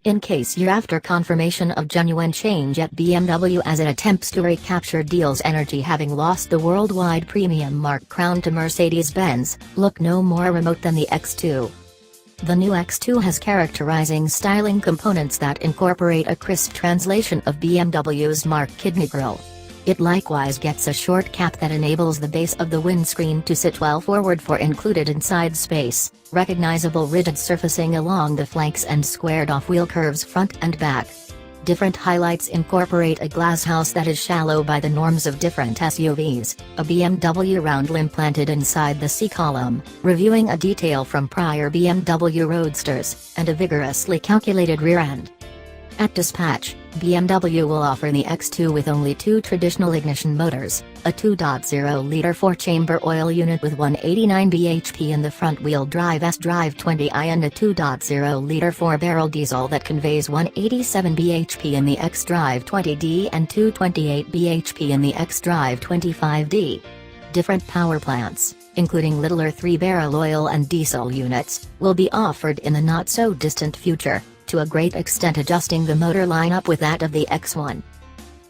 In case you're after confirmation of genuine change at BMW as it attempts to recapture deal's energy having lost the worldwide premium mark crown to Mercedes-Benz, look no more remote than the X2. The new X2 has characterizing styling components that incorporate a crisp translation of BMW's mark kidney grille. It likewise gets a short cap that enables the base of the windscreen to sit well forward for included inside space, recognizable rigid surfacing along the flanks and squared-off wheel curves front and back. Different highlights incorporate a glasshouse that is shallow by the norms of different SUVs, a BMW roundel implanted inside the C-column, reviewing a detail from prior BMW Roadsters, and a vigorously calculated rear end. At dispatch, BMW will offer the X2 with only two traditional ignition motors, a 2.0-liter 4-chamber oil unit with 189 bhp in the front-wheel drive S-Drive 20i and a 2.0-liter 4-barrel diesel that conveys 187 bhp in the X-Drive 20d and 228 bhp in the X-Drive 25d. Different power plants, including littler 3-barrel oil and diesel units, will be offered in the not-so-distant future, to a great extent adjusting the motor lineup with that of the X1.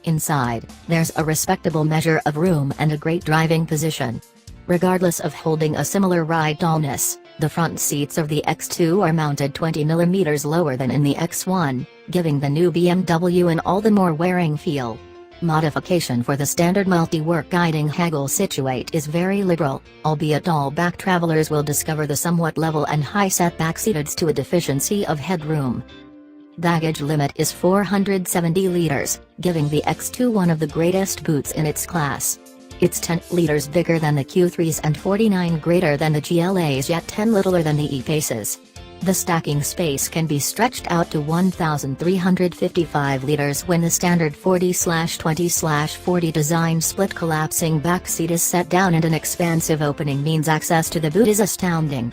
Inside, there's a respectable measure of room and a great driving position. Regardless of holding a similar ride tallness, the front seats of the X2 are mounted 20 mm lower than in the X1, giving the new BMW an all the more wearing feel. Modification for the standard multi-work guiding haggle situate is very liberal, albeit all back travelers will discover the somewhat level and high setback seateds to a deficiency of headroom. Baggage limit is 470 liters, giving the X2 one of the greatest boots in its class. It's 10 liters bigger than the Q3s and 49 greater than the GLAs, yet 10 littler than the E-Paces. The stacking space can be stretched out to 1,355 liters when the standard 40/20/40 design split collapsing back seat is set down, and an expansive opening means access to the boot is astounding.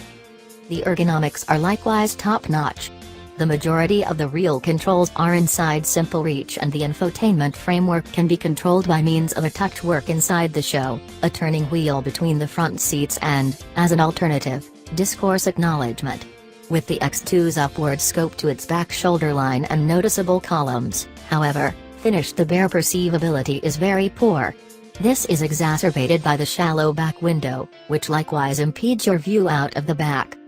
The ergonomics are likewise top-notch. The majority of the real controls are inside simple reach, and the infotainment framework can be controlled by means of a touch work inside the show, a turning wheel between the front seats and, as an alternative, discourse acknowledgement. With the X2's upward scope to its back shoulder line and noticeable columns, however, finished the bare perceivability is very poor. This is exacerbated by the shallow back window, which likewise impedes your view out of the back.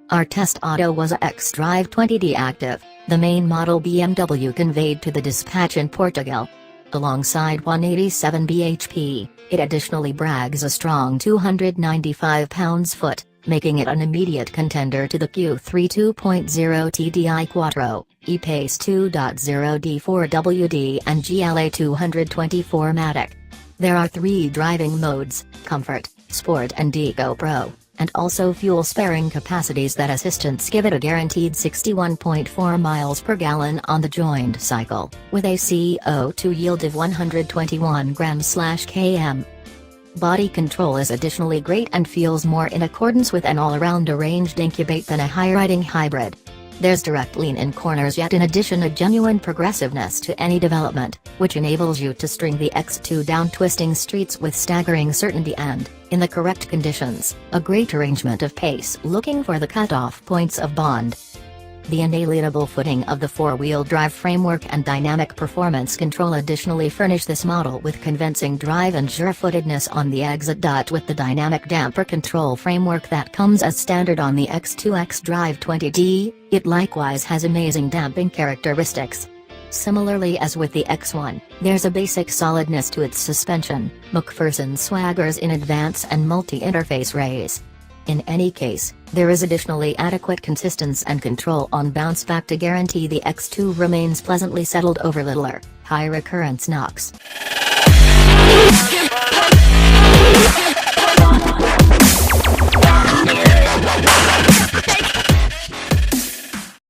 Our test auto was a X-Drive 20d Active, the main model BMW conveyed to the dispatch in Portugal. Alongside 187 bhp, it additionally brags a strong 295 pounds-foot, making it an immediate contender to the Q3 2.0 TDI Quattro, E-Pace 2.0 D4WD and GLA 224 Matic. There are 3 driving modes, Comfort, Sport and Eco Pro, and also fuel-sparing capacities that assistance give it a guaranteed 61.4 miles per gallon on the joined cycle, with a CO2 yield of 121 grams/km. Body control is additionally great and feels more in accordance with an all-around arranged incubate than a high-riding hybrid. There's direct lean in corners, yet in addition a genuine progressiveness to any development, which enables you to string the X2 down twisting streets with staggering certainty and, in the correct conditions, a great arrangement of pace looking for the cut-off points of bond. The inalienable footing of the four-wheel drive framework and dynamic performance control additionally furnish this model with convincing drive and sure-footedness on the exit. With the dynamic damper control framework that comes as standard on the X2 X-Drive 20d, it likewise has amazing damping characteristics. Similarly as with the X1, there's a basic solidness to its suspension, McPherson swaggers in advance and multi-interface rays. In any case, there is additionally adequate consistency and control on bounce back to guarantee the X2 remains pleasantly settled over littler, high recurrence knocks.